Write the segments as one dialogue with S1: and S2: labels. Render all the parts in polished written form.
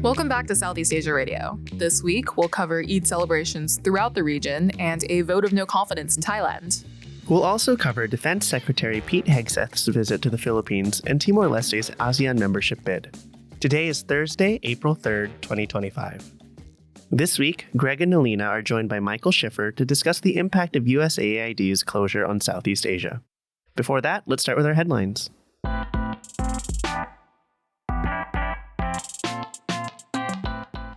S1: Welcome back to Southeast Asia Radio. This week, we'll cover Eid celebrations throughout the region and a vote of no confidence in Thailand.
S2: We'll also cover Defense Secretary Pete Hegseth's visit to the Philippines and Timor-Leste's ASEAN membership bid. Today is Thursday, April 3rd, 2025. This week, Greg and Nalina are joined by Michael Schiffer to discuss the impact of USAID's closure on Southeast Asia. Before that, let's start with our headlines.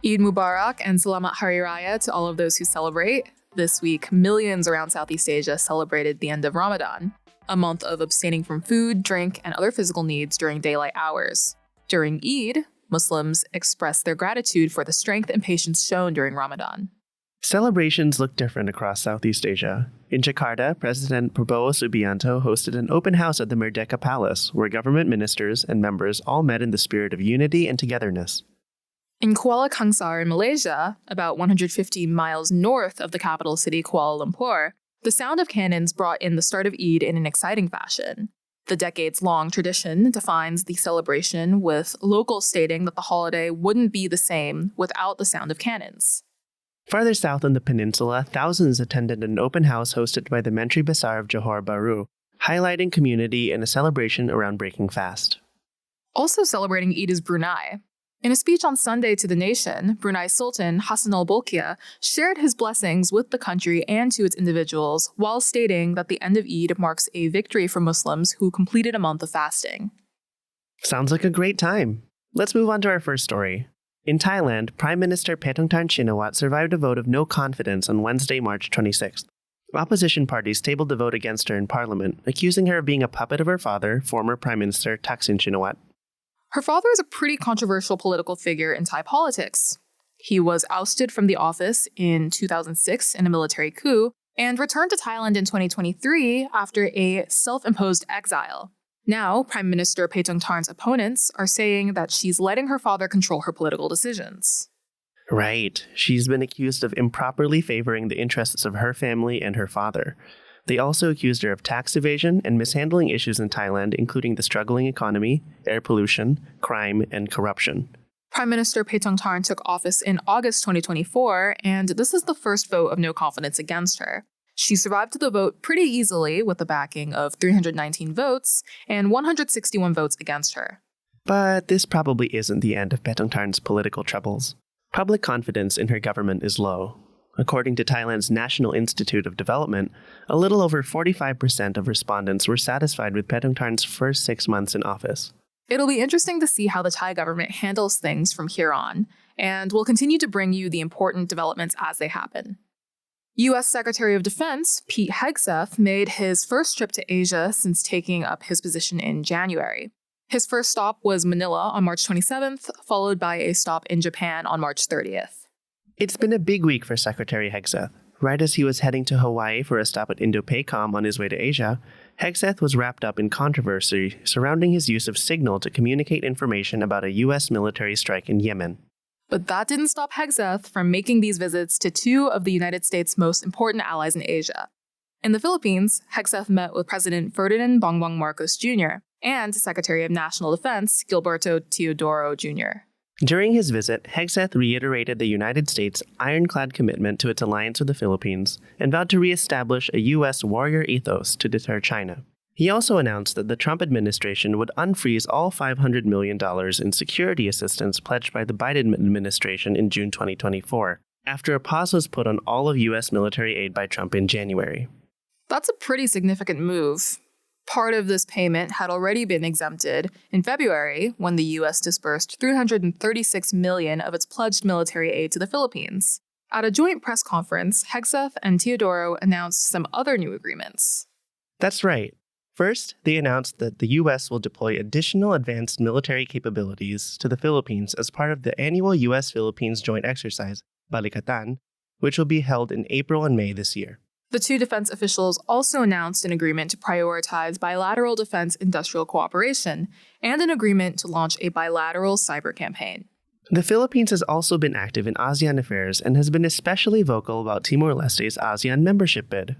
S1: Eid Mubarak and Selamat Hari Raya to all of those who celebrate. This week, millions around Southeast Asia celebrated the end of Ramadan, a month of abstaining from food, drink, and other physical needs during daylight hours. During Eid, Muslims expressed their gratitude for the strength and patience shown during Ramadan.
S2: Celebrations look different across Southeast Asia. In Jakarta, President Prabowo Subianto hosted an open house at the Merdeka Palace, where government ministers and members all met in the spirit of unity and togetherness.
S1: In Kuala Kangsar in Malaysia, about 150 miles north of the capital city Kuala Lumpur, the sound of cannons brought in the start of Eid in an exciting fashion. The decades-long tradition defines the celebration, with locals stating that the holiday wouldn't be the same without the sound of cannons.
S2: Farther south on the peninsula, thousands attended an open house hosted by the Menteri Besar of Johor Bahru, highlighting community and a celebration around breaking fast.
S1: Also celebrating Eid is Brunei. In a speech on Sunday to the nation, Brunei Sultan Hassan al-Bolkiah shared his blessings with the country and to its individuals, while stating that the end of Eid marks a victory for Muslims who completed a month of fasting.
S2: Sounds like a great time. Let's move on to our first story. In Thailand, Prime Minister Paetongtarn Shinawatra survived a vote of no confidence on Wednesday, March 26th. Opposition parties tabled the vote against her in parliament, accusing her of being a puppet of her father, former Prime Minister Thaksin Shinawatra.
S1: Her father is a pretty controversial political figure in Thai politics. He was ousted from the office in 2006 in a military coup and returned to Thailand in 2023 after a self-imposed exile. Now, Prime Minister Paetongtarn's opponents are saying that she's letting her father control her political decisions.
S2: Right. She's been accused of improperly favoring the interests of her family and her father. They also accused her of tax evasion and mishandling issues in Thailand, including the struggling economy, air pollution, crime, and corruption.
S1: Prime Minister Paetongtarn took office in August 2024, and this is the first vote of no confidence against her. She survived the vote pretty easily with the backing of 319 votes and 161 votes against her.
S2: But this probably isn't the end of Paetongtarn's political troubles. Public confidence in her government is low. According to Thailand's National Institute of Development, a little over 45% of respondents were satisfied with Paetongtarn's first 6 months in office.
S1: It'll be interesting to see how the Thai government handles things from here on, and we'll continue to bring you the important developments as they happen. U.S. Secretary of Defense Pete Hegseth made his first trip to Asia since taking up his position in January. His first stop was Manila on March 27th, followed by a stop in Japan on March 30th.
S2: It's been a big week for Secretary Hegseth. Right as he was heading to Hawaii for a stop at Indo-PACOM on his way to Asia, Hegseth was wrapped up in controversy surrounding his use of Signal to communicate information about a U.S. military strike in Yemen.
S1: But that didn't stop Hegseth from making these visits to two of the United States' most important allies in Asia. In the Philippines, Hegseth met with President Ferdinand Bongbong Marcos Jr. and Secretary of National Defense Gilberto Teodoro Jr.
S2: During his visit, Hegseth reiterated the United States' ironclad commitment to its alliance with the Philippines and vowed to reestablish a U.S. warrior ethos to deter China. He also announced that the Trump administration would unfreeze all $500 million in security assistance pledged by the Biden administration in June 2024, after a pause was put on all of U.S. military aid by Trump in January.
S1: That's a pretty significant move. Part of this payment had already been exempted in February when the U.S. disbursed $336 million of its pledged military aid to the Philippines. At a joint press conference, Hegseth and Teodoro announced some other new agreements.
S2: That's right. First, they announced that the U.S. will deploy additional advanced military capabilities to the Philippines as part of the annual U.S.-Philippines joint exercise, Balikatan, which will be held in April and May this year.
S1: The two defense officials also announced an agreement to prioritize bilateral defense industrial cooperation and an agreement to launch a bilateral cyber campaign.
S2: The Philippines has also been active in ASEAN affairs and has been especially vocal about Timor-Leste's ASEAN membership bid.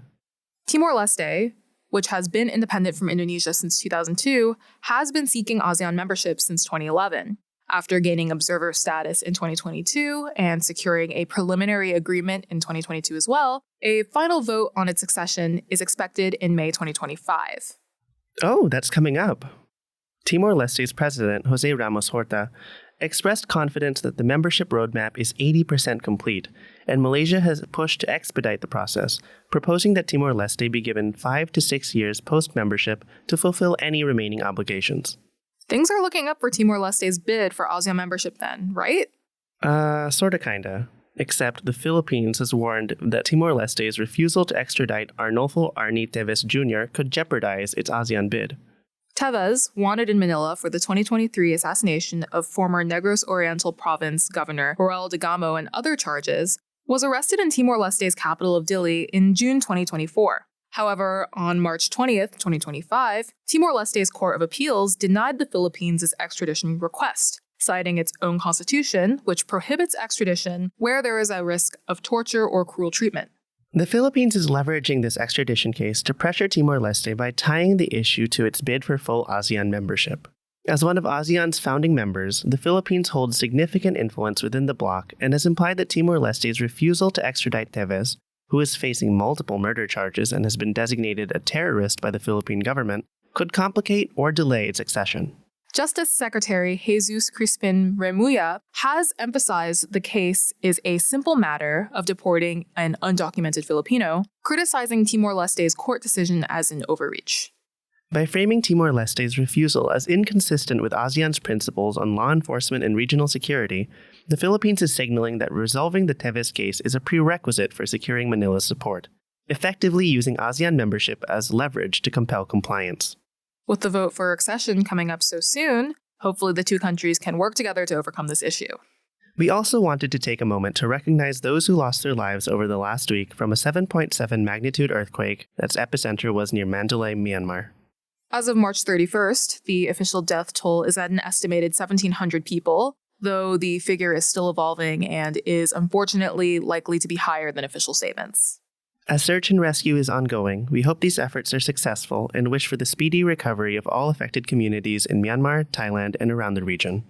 S1: Timor-Leste, which has been independent from Indonesia since 2002, has been seeking ASEAN membership since 2011. After gaining observer status in 2022 and securing a preliminary agreement in 2022 as well, a final vote on its accession is expected in May 2025.
S2: Oh, that's coming up. Timor-Leste's president, José Ramos Horta, expressed confidence that the membership roadmap is 80% complete, and Malaysia has pushed to expedite the process, proposing that Timor-Leste be given 5 to 6 years post-membership to fulfill any remaining obligations.
S1: Things are looking up for Timor-Leste's bid for ASEAN membership then, right?
S2: Sorta kinda. Except the Philippines has warned that Timor-Leste's refusal to extradite Arnolfo Arni Teves Jr. could jeopardize its ASEAN bid.
S1: Teves, wanted in Manila for the 2023 assassination of former Negros Oriental Province Governor Joel Degamo and other charges, was arrested in Timor-Leste's capital of Dili in June 2024. However, on March 20th, 2025, Timor-Leste's Court of Appeals denied the Philippines' extradition request, citing its own constitution, which prohibits extradition where there is a risk of torture or cruel treatment.
S2: The Philippines is leveraging this extradition case to pressure Timor-Leste by tying the issue to its bid for full ASEAN membership. As one of ASEAN's founding members, the Philippines holds significant influence within the bloc and has implied that Timor-Leste's refusal to extradite Teves, who is facing multiple murder charges and has been designated a terrorist by the Philippine government, could complicate or delay its accession.
S1: Justice Secretary Jesus Crispin Remulla has emphasized the case is a simple matter of deporting an undocumented Filipino, criticizing Timor-Leste's court decision as an overreach.
S2: By framing Timor-Leste's refusal as inconsistent with ASEAN's principles on law enforcement and regional security, the Philippines is signaling that resolving the Teves case is a prerequisite for securing Manila's support, effectively using ASEAN membership as leverage to compel compliance.
S1: With the vote for accession coming up so soon, hopefully the two countries can work together to overcome this issue.
S2: We also wanted to take a moment to recognize those who lost their lives over the last week from a 7.7 magnitude earthquake that's epicenter was near Mandalay, Myanmar.
S1: As of March 31st, the official death toll is at an estimated 1,700 people, though the figure is still evolving and is unfortunately likely to be higher than official statements.
S2: As search and rescue is ongoing, we hope these efforts are successful and wish for the speedy recovery of all affected communities in Myanmar, Thailand, and around the region.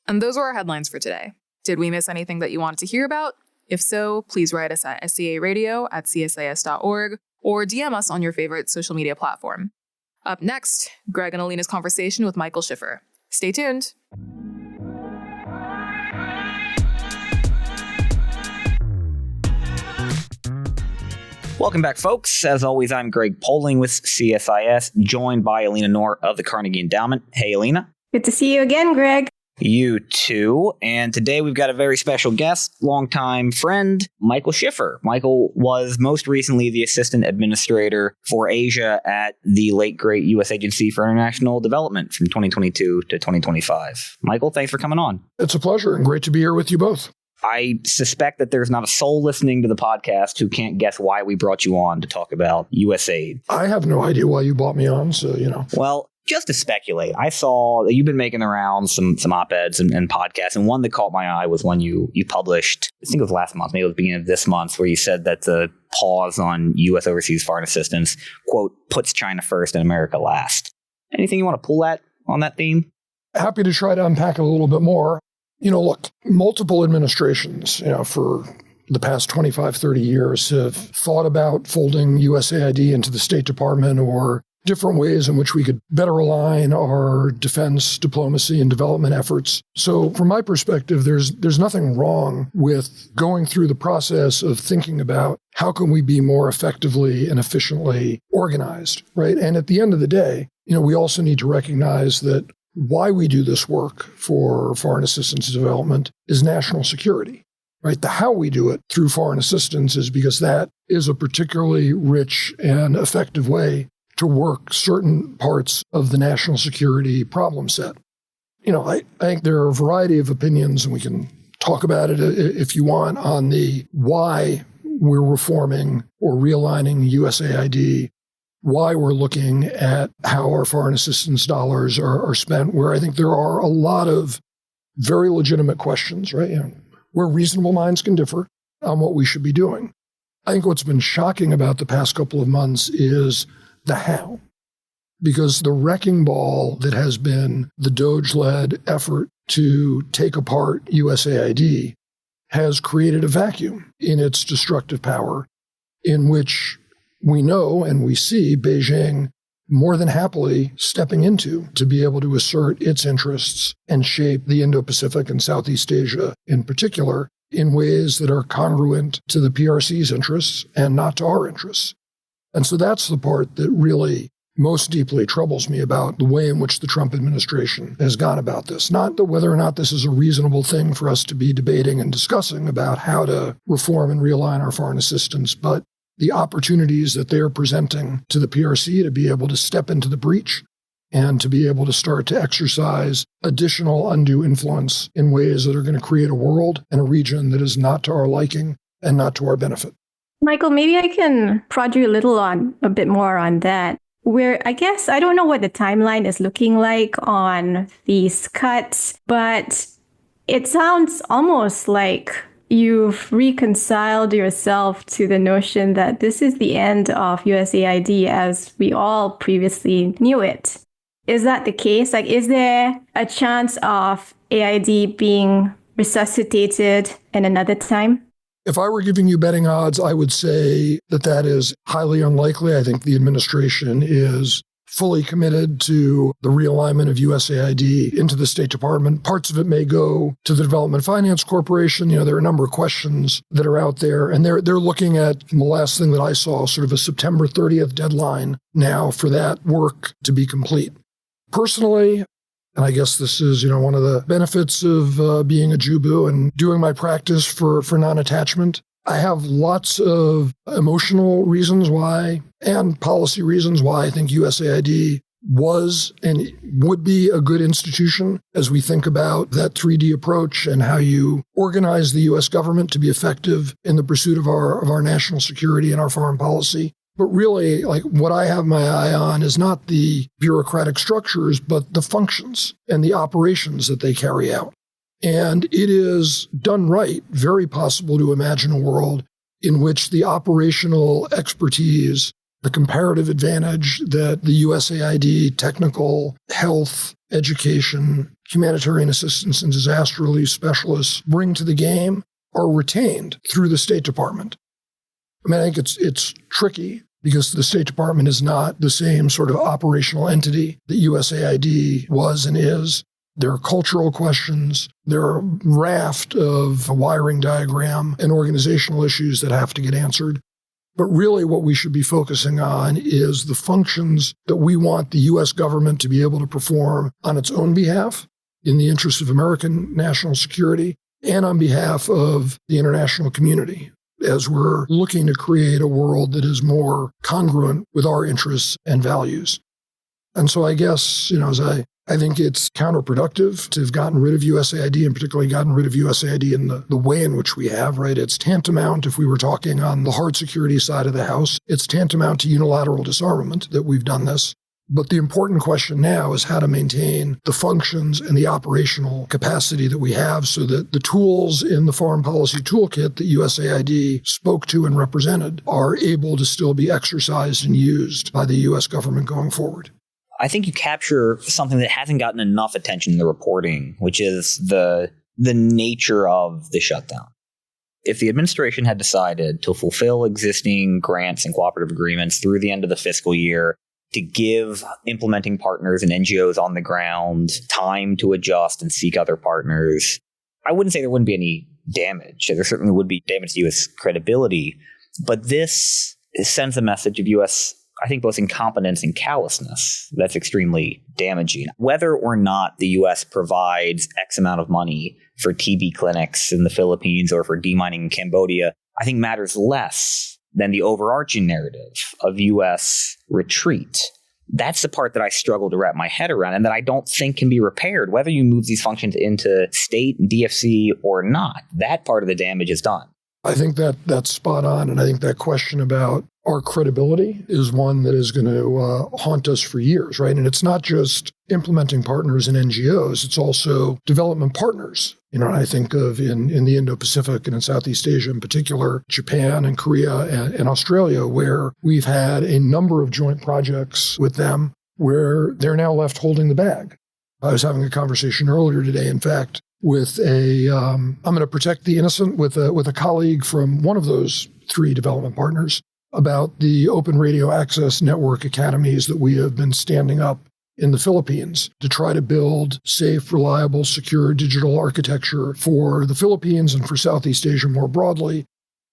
S1: And those were our headlines for today. Did we miss anything that you wanted to hear about? If so, please write us at scaradio@csis.org or DM us on your favorite social media platform. Up next, Greg and Alina's conversation with Michael Schiffer. Stay tuned.
S3: Welcome back, folks. As always, I'm Greg Poling with CSIS, joined by Alina Noor of the Carnegie Endowment. Hey, Alina.
S4: Good to see you again, Greg.
S3: You too. And today we've got a very special guest, longtime friend, Michael Schiffer. Michael was most recently the Assistant Administrator for Asia at the late great U.S. Agency for International Development from 2022 to 2025. Michael, thanks for coming on.
S5: It's a pleasure and great to be here with you both.
S3: I suspect that there's not a soul listening to the podcast who can't guess why we brought you on to talk about USAID.
S5: I have no idea why you brought me on, so,
S3: Well, just to speculate, I saw that you've been making around some op-eds and podcasts, and one that caught my eye was one you published, I think it was last month, maybe it was the beginning of this month, where you said that the pause on U.S. overseas foreign assistance, quote, puts China first and America last. Anything you want to pull at on that theme?
S5: Happy to try to unpack it a little bit more. Look, multiple administrations, for the past 25, 30 years have thought about folding USAID into the State Department or different ways in which we could better align our defense, diplomacy, and development efforts. So from my perspective, there's nothing wrong with going through the process of thinking about how can we be more effectively and efficiently organized, right? And at the end of the day, we also need to recognize that why we do this work for foreign assistance and development is national security, right? The how we do it through foreign assistance is because that is a particularly rich and effective way to work certain parts of the national security problem set. I think there are a variety of opinions, and we can talk about it if you want, on the why we're reforming or realigning USAID, why we're looking at how our foreign assistance dollars are spent, where I think there are a lot of very legitimate questions, right? Where reasonable minds can differ on what we should be doing. I think what's been shocking about the past couple of months is the how, because the wrecking ball that has been the Doge-led effort to take apart USAID has created a vacuum in its destructive power, in which we know and we see Beijing more than happily stepping into to be able to assert its interests and shape the Indo-Pacific and Southeast Asia in particular in ways that are congruent to the PRC's interests and not to our interests. And so that's the part that really most deeply troubles me about the way in which the Trump administration has gone about this. Not that whether or not this is a reasonable thing for us to be debating and discussing about how to reform and realign our foreign assistance, but the opportunities that they are presenting to the PRC to be able to step into the breach and to be able to start to exercise additional undue influence in ways that are going to create a world and a region that is not to our liking and not to our benefit.
S4: Michael, maybe I can prod you a bit more on that. Where I guess I don't know what the timeline is looking like on these cuts, but it sounds almost like you've reconciled yourself to the notion that this is the end of USAID as we all previously knew it. Is that the case? Like, is there a chance of AID being resuscitated in another time?
S5: If I were giving you betting odds, I would say that that is highly unlikely. I think the administration is fully committed to the realignment of USAID into the State Department. Parts of it may go to the Development Finance Corporation. There are a number of questions that are out there, and they're looking at the last thing that I saw, sort of a September 30th deadline now for that work to be complete. Personally, and I guess this is, one of the benefits of being a Jubu and doing my practice for non-attachment. I have lots of emotional reasons why and policy reasons why I think USAID was and would be a good institution as we think about that 3D approach and how you organize the U.S. government to be effective in the pursuit of our national security and our foreign policy. But really, what I have my eye on is not the bureaucratic structures, but the functions and the operations that they carry out. And it is done right, very possible to imagine a world in which the operational expertise, the comparative advantage that the USAID technical, health, education, humanitarian assistance, and disaster relief specialists bring to the game are retained through the State Department. I think it's tricky because the State Department is not the same sort of operational entity that USAID was and is. There are cultural questions. There are a raft of a wiring diagram and organizational issues that have to get answered. But really what we should be focusing on is the functions that we want the U.S. government to be able to perform on its own behalf in the interest of American national security and on behalf of the international community, as we're looking to create a world that is more congruent with our interests and values. And so I guess, I think it's counterproductive to have gotten rid of USAID and particularly gotten rid of USAID in the way in which we have, right? It's tantamount, if we were talking on the hard security side of the house, it's tantamount to unilateral disarmament that we've done this. But the important question now is how to maintain the functions and the operational capacity that we have so that the tools in the foreign policy toolkit that USAID spoke to and represented are able to still be exercised and used by the U.S. government going forward.
S3: I think you capture something that hasn't gotten enough attention in the reporting, which is the nature of the shutdown. If the administration had decided to fulfill existing grants and cooperative agreements through the end of the fiscal year, to give implementing partners and NGOs on the ground time to adjust and seek other partners, I wouldn't say there wouldn't be any damage. There certainly would be damage to U.S. credibility, but this sends a message of U.S., I think, both incompetence and callousness that's extremely damaging. Whether or not the U.S. provides X amount of money for TB clinics in the Philippines or for demining in Cambodia, I think matters less than the overarching narrative of U.S. retreat. That's the part that I struggle to wrap my head around and that I don't think can be repaired, whether you move these functions into state, DFC, or not. That part of the damage is done.
S5: I think that's spot on, and I think that question about our credibility is one that is going to haunt us for years, right? And it's not just implementing partners and NGOs, it's also development partners. I think of in the Indo-Pacific and in Southeast Asia in particular, Japan and Korea and Australia, where we've had a number of joint projects with them where they're now left holding the bag. I was having a conversation earlier today, in fact, with I'm going to protect the innocent with a colleague from one of those 3 development partners about the open radio access network academies that we have been standing up in the Philippines to try to build safe, reliable, secure digital architecture for the Philippines and for Southeast Asia more broadly,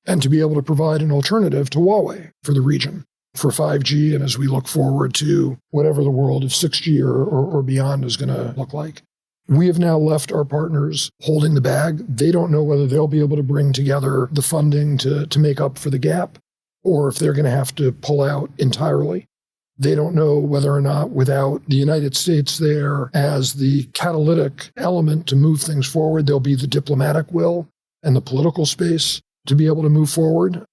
S5: and to be able to provide an alternative to Huawei for the region, for 5G, and as we look forward to whatever the world of 6G or beyond is going to look like. We have now left our partners holding the bag. They don't know whether they'll be able to bring together the funding to make up for the gap, or if they're going to have to pull out entirely. They don't know whether or not, without the United States there as the catalytic element to move things forward, there'll be the diplomatic will and the political space to be able to move forward.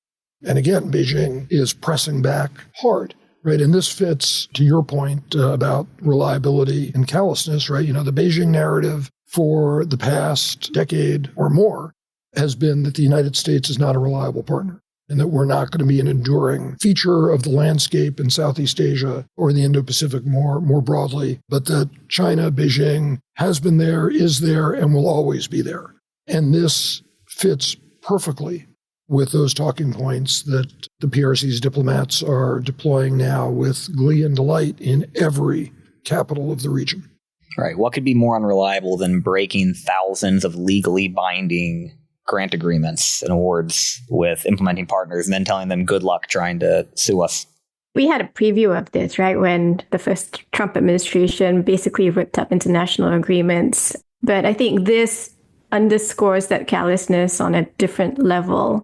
S5: And again, Beijing is pressing back hard, right? And this fits to your point about reliability and callousness, right? The Beijing narrative for the past decade or more has been that the United States is not a reliable partner, and that we're not going to be an enduring feature of the landscape in Southeast Asia or the Indo-Pacific more broadly, but that China, Beijing, has been there, is there, and will always be there. And this fits perfectly with those talking points that the PRC's diplomats are deploying now with glee and delight in every capital of the region.
S3: Right. What could be more unreliable than breaking thousands of legally binding grant agreements and awards with implementing partners and then telling them good luck trying to sue us?
S4: We had a preview of this, right, when the first Trump administration basically ripped up international agreements. But I think this underscores that callousness on a different level.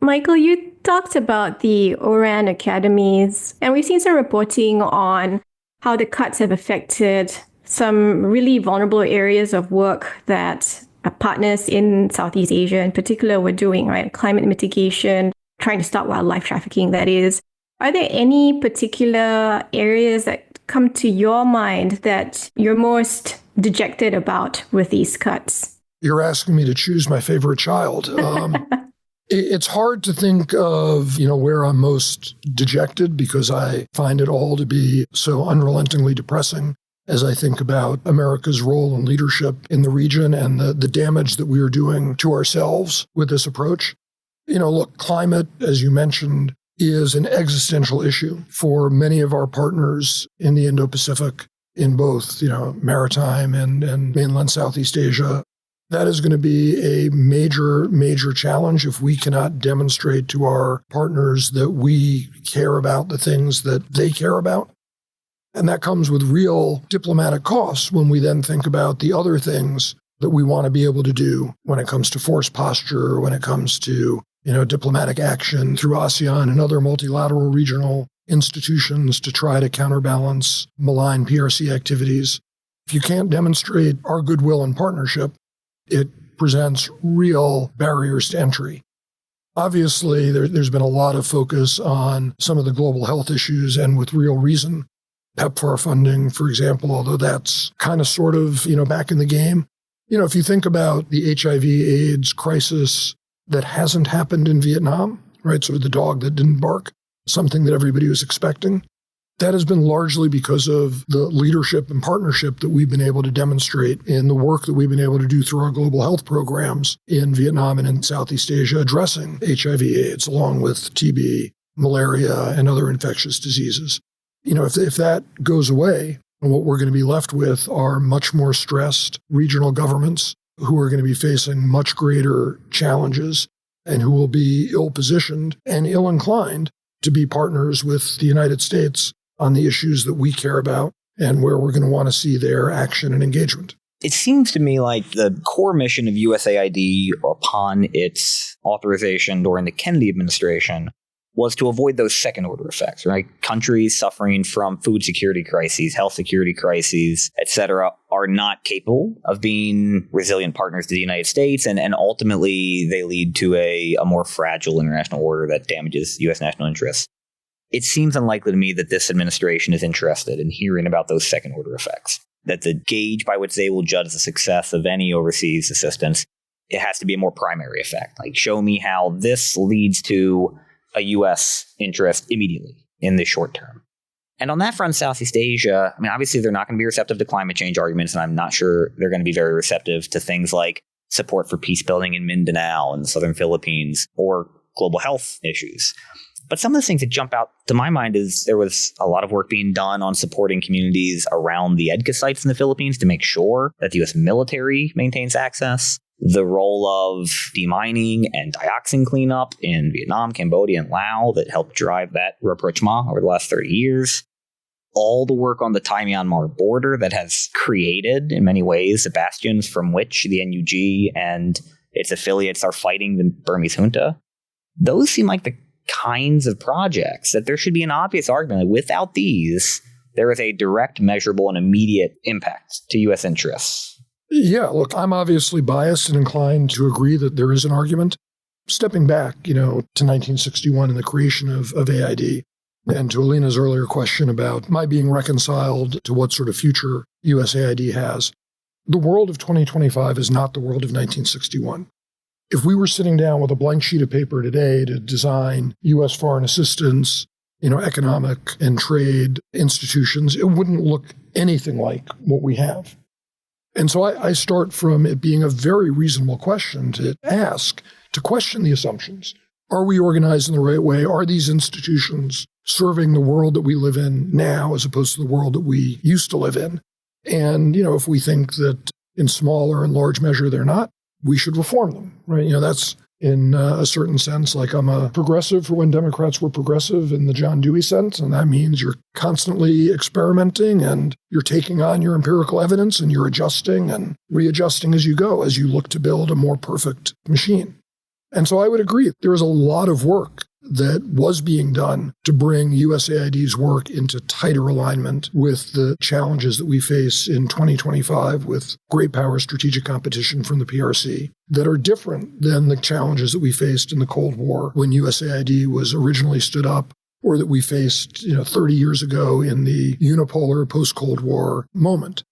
S4: Michael, you talked about the ORAN academies, and we've seen some reporting on how the cuts have affected some really vulnerable areas of work that our partners in Southeast Asia in particular were doing, right? Climate mitigation, trying to stop wildlife trafficking, that is. Are there any particular areas that come to your mind that you're most dejected about with these cuts?
S5: You're asking me to choose my favorite child. It's hard to think of, where I'm most dejected, because I find it all to be so unrelentingly depressing as I think about America's role and leadership in the region and the damage that we are doing to ourselves with this approach. Look, climate, as you mentioned, is an existential issue for many of our partners in the Indo-Pacific, in both, maritime and mainland Southeast Asia. That is going to be a major, major challenge if we cannot demonstrate to our partners that we care about the things that they care about. And that comes with real diplomatic costs when we then think about the other things that we want to be able to do when it comes to force posture, when it comes to, diplomatic action through ASEAN and other multilateral regional institutions to try to counterbalance malign PRC activities. If you can't demonstrate our goodwill and partnership, it presents real barriers to entry. Obviously, there's been a lot of focus on some of the global health issues, and with real reason. PEPFAR funding, for example, although that's kind of sort of, back in the game. If you think about the HIV/AIDS crisis that hasn't happened in Vietnam, right? So the dog that didn't bark, something that everybody was expecting. That has been largely because of the leadership and partnership that we've been able to demonstrate in the work that we've been able to do through our global health programs in Vietnam and in Southeast Asia, addressing HIV/AIDS, along with TB, malaria, and other infectious diseases. If that goes away, what we're going to be left with are much more stressed regional governments who are going to be facing much greater challenges and who will be ill-positioned and ill-inclined to be partners with the United States on the issues that we care about and where we're going to want to see their action and engagement.
S3: It seems to me like the core mission of USAID upon its authorization during the Kennedy administration was to avoid those second-order effects, right? Countries suffering from food security crises, health security crises, et cetera, are not capable of being resilient partners to the United States, and ultimately they lead to a more fragile international order that damages U.S. national interests. It seems unlikely to me that this administration is interested in hearing about those second-order effects, that the gauge by which they will judge the success of any overseas assistance, it has to be a more primary effect. Like, show me how this leads to a U.S. interest immediately in the short term. And on that front, Southeast Asia, I mean, obviously they're not going to be receptive to climate change arguments, and I'm not sure they're going to be very receptive to things like support for peace building in Mindanao and the southern Philippines or global health issues. But some of the things that jump out to my mind is there was a lot of work being done on supporting communities around the EDCA sites in the Philippines to make sure that the U.S. military maintains access. The role of demining and dioxin cleanup in Vietnam, Cambodia, and Laos that helped drive that rapprochement over the last 30 years. All the work on the Thai-Myanmar border that has created, in many ways, the bastions from which the NUG and its affiliates are fighting the Burmese junta. Those seem like the kinds of projects that there should be an obvious argument that without these, there is a direct, measurable, and immediate impact to U.S. interests.
S5: Yeah, look, I'm obviously biased and inclined to agree that there is an argument. Stepping back, to 1961 and the creation of AID, and to Alina's earlier question about my being reconciled to what sort of future USAID has, the world of 2025 is not the world of 1961. If we were sitting down with a blank sheet of paper today to design U.S. foreign assistance, economic and trade institutions, it wouldn't look anything like what we have. And so I start from it being a very reasonable question to ask, to question the assumptions. Are we organized in the right way? Are these institutions serving the world that we live in now as opposed to the world that we used to live in? And, if we think that in small or in large measure they're not, we should reform them, right? That's in a certain sense, like I'm a progressive for when Democrats were progressive in the John Dewey sense. And that means you're constantly experimenting and you're taking on your empirical evidence and you're adjusting and readjusting as you go, as you look to build a more perfect machine. And so I would agree, there is a lot of work that was being done to bring USAID's work into tighter alignment with the challenges that we face in 2025 with great power strategic competition from the PRC that are different than the challenges that we faced in the Cold War when USAID was originally stood up, or that we faced 30 years ago in the unipolar post-Cold War moment.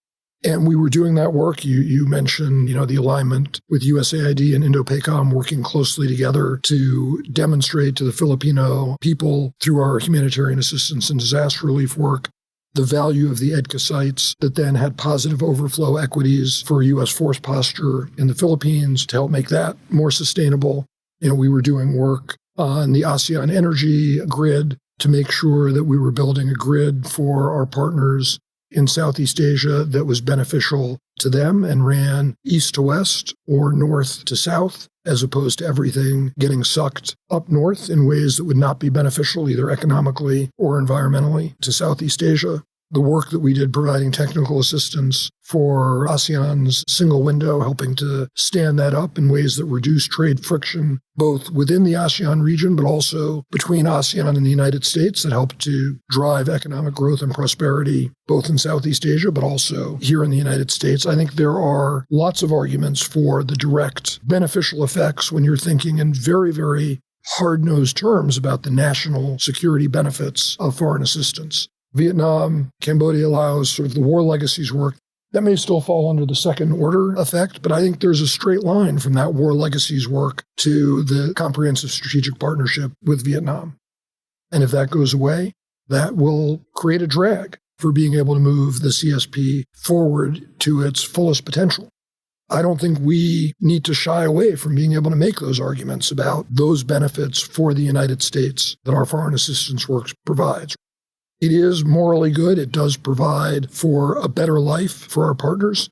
S5: And we were doing that work. You mentioned, the alignment with USAID and Indo-PACOM working closely together to demonstrate to the Filipino people through our humanitarian assistance and disaster relief work the value of the EDCA sites that then had positive overflow equities for U.S. force posture in the Philippines to help make that more sustainable. We were doing work on the ASEAN energy grid to make sure that we were building a grid for our partners in Southeast Asia that was beneficial to them and ran east to west or north to south, as opposed to everything getting sucked up north in ways that would not be beneficial either economically or environmentally to Southeast Asia. The work that we did providing technical assistance for ASEAN's single window, helping to stand that up in ways that reduce trade friction, both within the ASEAN region, but also between ASEAN and the United States, that helped to drive economic growth and prosperity, both in Southeast Asia, but also here in the United States. I think there are lots of arguments for the direct beneficial effects when you're thinking in very, very hard-nosed terms about the national security benefits of foreign assistance. Vietnam, Cambodia, Laos, sort of the war legacies work, that may still fall under the second order effect, but I think there's a straight line from that war legacies work to the comprehensive strategic partnership with Vietnam. And if that goes away, that will create a drag for being able to move the CSP forward to its fullest potential. I don't think we need to shy away from being able to make those arguments about those benefits for the United States that our foreign assistance work provides. It is morally good. It does provide for a better life for our partners,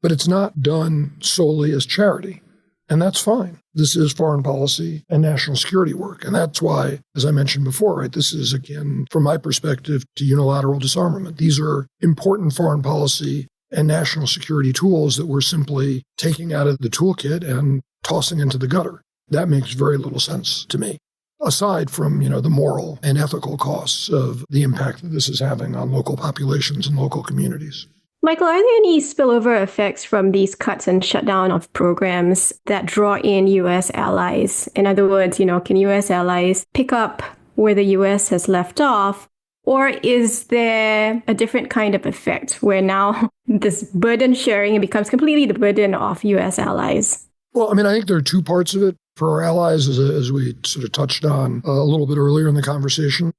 S5: but it's not done solely as charity. And that's fine. This is foreign policy and national security work. And that's why, as I mentioned before, right, this is, again, from my perspective, to unilateral disarmament. These are important foreign policy and national security tools that we're simply taking out of the toolkit and tossing into the gutter. That makes very little sense to me, aside from, the moral and ethical costs of the impact that this is having on local populations and local communities.
S4: Michael, are there any spillover effects from these cuts and shutdown of programs that draw in U.S. allies? In other words, can U.S. allies pick up where the U.S. has left off? Or is there a different kind of effect where now this burden sharing becomes completely the burden of U.S. allies?
S5: Well, I think there are two parts of it. For our allies, as we sort of touched on a little bit earlier in the conversation,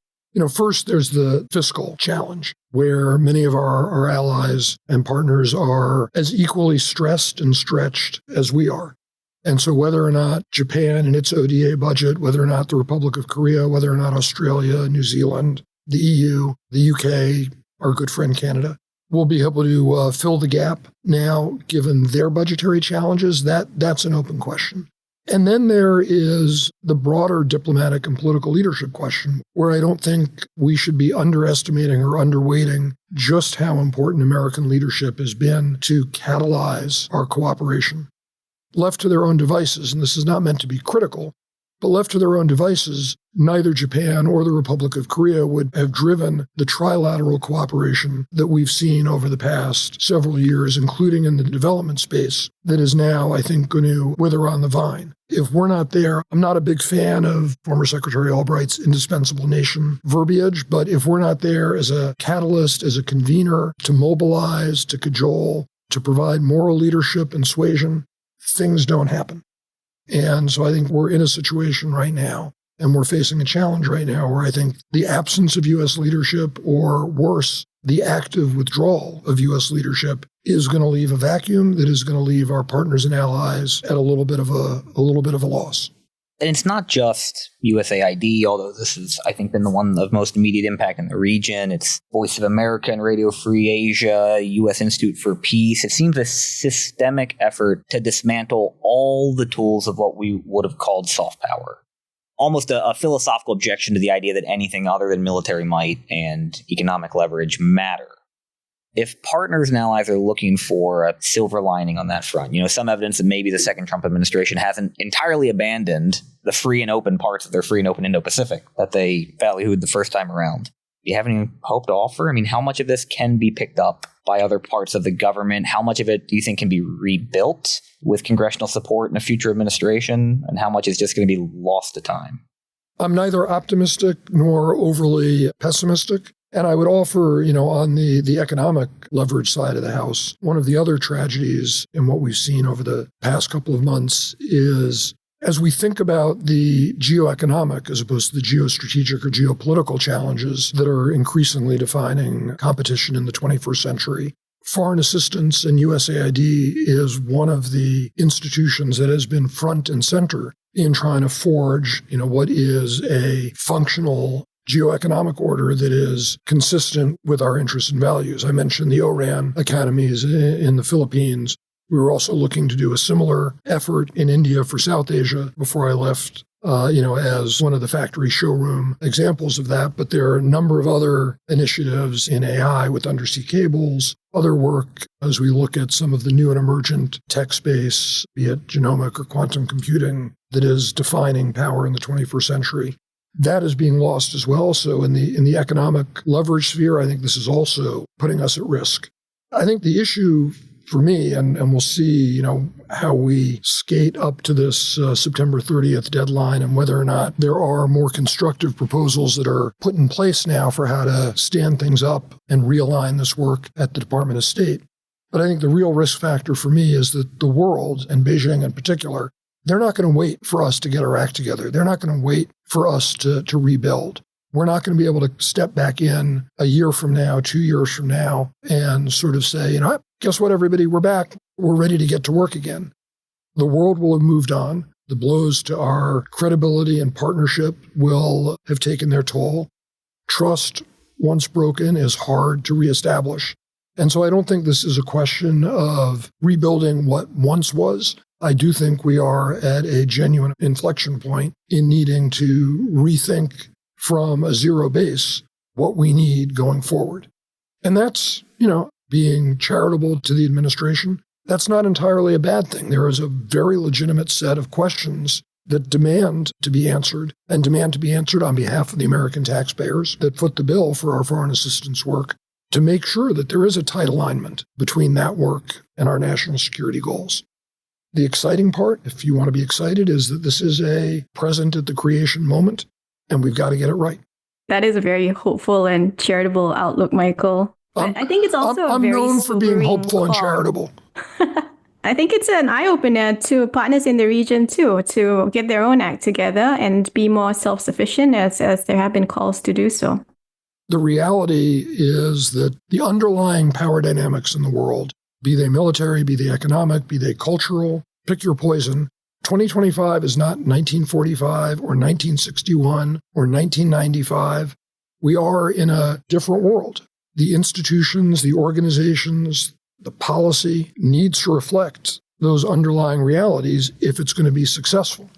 S5: First, there's the fiscal challenge, where many of our allies and partners are as equally stressed and stretched as we are. And so whether or not Japan and its ODA budget, whether or not the Republic of Korea, whether or not Australia, New Zealand, the EU, the UK, our good friend Canada, will be able to fill the gap now, given their budgetary challenges, that's an open question. And then there is the broader diplomatic and political leadership question, where I don't think we should be underestimating or underweighting just how important American leadership has been to catalyze our cooperation. Left to their own devices, and this is not meant to be critical, but left to their own devices, neither Japan or the Republic of Korea would have driven the trilateral cooperation that we've seen over the past several years, including in the development space, that is now, I think, going to wither on the vine. If we're not there, I'm not a big fan of former Secretary Albright's indispensable nation verbiage, but if we're not there as a catalyst, as a convener to mobilize, to cajole, to provide moral leadership and suasion, things don't happen. And so I think we're in a situation right now, and we're facing a challenge right now where I think the absence of U.S. leadership, or worse, the active withdrawal of U.S. leadership, is going to leave a vacuum that is going to leave our partners and allies at a little bit of a loss.
S3: And it's not just USAID, although this has, I think, been the one of most immediate impact in the region. It's Voice of America and Radio Free Asia, U.S. Institute for Peace. It seems a systemic effort to dismantle all the tools of what we would have called soft power. Almost a philosophical objection to the idea that anything other than military might and economic leverage matter. If partners and allies are looking for a silver lining on that front, some evidence that maybe the second Trump administration hasn't entirely abandoned the free and open parts of their free and open Indo-Pacific that they ballyhooed the first time around. Do you have any hope to offer? I mean, how much of this can be picked up by other parts of the government? How much of it do you think can be rebuilt with congressional support in a future administration? And how much is just going to be lost to time?
S5: I'm neither optimistic nor overly pessimistic. And I would offer, on the economic leverage side of the house, one of the other tragedies in what we've seen over the past couple of months is, as we think about the geoeconomic as opposed to the geostrategic or geopolitical challenges that are increasingly defining competition in the 21st century, foreign assistance and USAID is one of the institutions that has been front and center in trying to forge, what is a functional geoeconomic order that is consistent with our interests and values. I mentioned the ORAN academies in the Philippines. We were also looking to do a similar effort in India for South Asia before I left, as one of the factory showroom examples of that. But there are a number of other initiatives in AI with undersea cables, other work as we look at some of the new and emergent tech space, be it genomic or quantum computing, that is defining power in the 21st century. That is being lost as well. So in the economic leverage sphere, I think this is also putting us at risk. I think the issue for me, and we'll see, how we skate up to this September 30th deadline and whether or not there are more constructive proposals that are put in place now for how to stand things up and realign this work at the Department of State. But I think the real risk factor for me is that the world, and Beijing in particular, they're not going to wait for us to get our act together. They're not going to wait for us to rebuild. We're not going to be able to step back in a year from now, 2 years from now, and sort of say, guess what, everybody, we're back. We're ready to get to work again. The world will have moved on. The blows to our credibility and partnership will have taken their toll. Trust, once broken, is hard to reestablish. And so I don't think this is a question of rebuilding what once was. I do think we are at a genuine inflection point in needing to rethink from a zero base what we need going forward. And that's, being charitable to the administration. That's not entirely a bad thing. There is a very legitimate set of questions that demand to be answered, and demand to be answered on behalf of the American taxpayers that foot the bill for our foreign assistance work, to make sure that there is a tight alignment between that work and our national security goals. The exciting part, if you want to be excited, is that this is a present at the creation moment, and we've got to get it right.
S4: That is a very hopeful and charitable outlook, Michael. I think it's also
S5: I'm
S4: a very
S5: known for being hopeful and charitable.
S4: I think it's an eye-opener to partners in the region too, to get their own act together and be more self-sufficient as there have been calls to do so.
S5: The reality is that the underlying power dynamics in the world, be they military, be they economic, be they cultural, pick your poison, 2025 is not 1945 or 1961 or 1995. We are in a different world. The institutions, the organizations, the policy needs to reflect those underlying realities if it's going to be successful.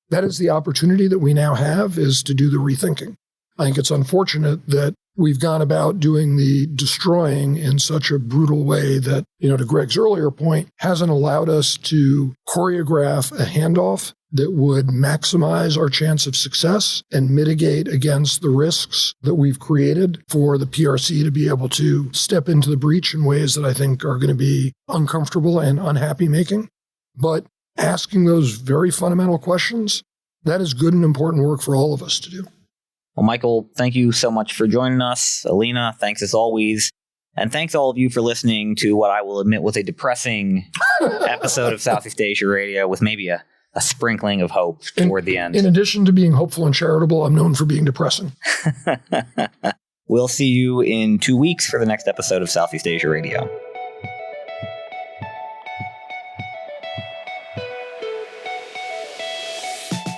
S5: That is the opportunity that we now have, is to do the rethinking. I think it's unfortunate that we've gone about doing the destroying in such a brutal way that, to Greg's earlier point, hasn't allowed us to choreograph a handoff that would maximize our chance of success and mitigate against the risks that we've created for the PRC to be able to step into the breach in ways that I think are going to be uncomfortable and unhappy making. But asking those very fundamental questions, that is good and important work for all of us to do.
S3: Well, Michael, thank you so much for joining us. Alina, thanks as always. And thanks all of you for listening to what I will admit was a depressing episode of Southeast Asia Radio with maybe a sprinkling of hope toward the end.
S5: In addition to being hopeful and charitable, I'm known for being depressing.
S3: We'll see you in 2 weeks for the next episode of Southeast Asia Radio.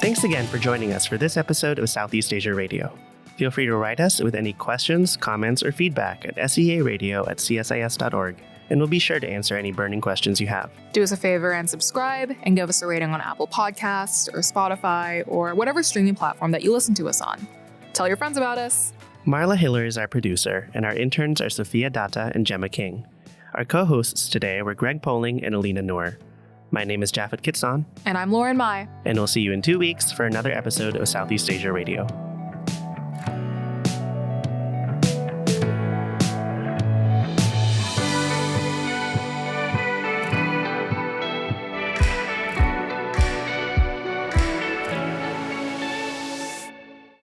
S2: Thanks again for joining us for this episode of Southeast Asia Radio. Feel free to write us with any questions, comments, or feedback at searadio@csis.org, and we'll be sure to answer any burning questions you have.
S1: Do us a favor and subscribe and give us a rating on Apple Podcasts or Spotify or whatever streaming platform that you listen to us on. Tell your friends about us.
S2: Marla Hiller is our producer, and our interns are Sophia Datta and Gemma King. Our co-hosts today were Greg Poling and Alina Noor. My name is Jafet Kitson.
S1: And I'm Lauren Mai.
S2: And we'll see you in 2 weeks for another episode of Southeast Asia Radio.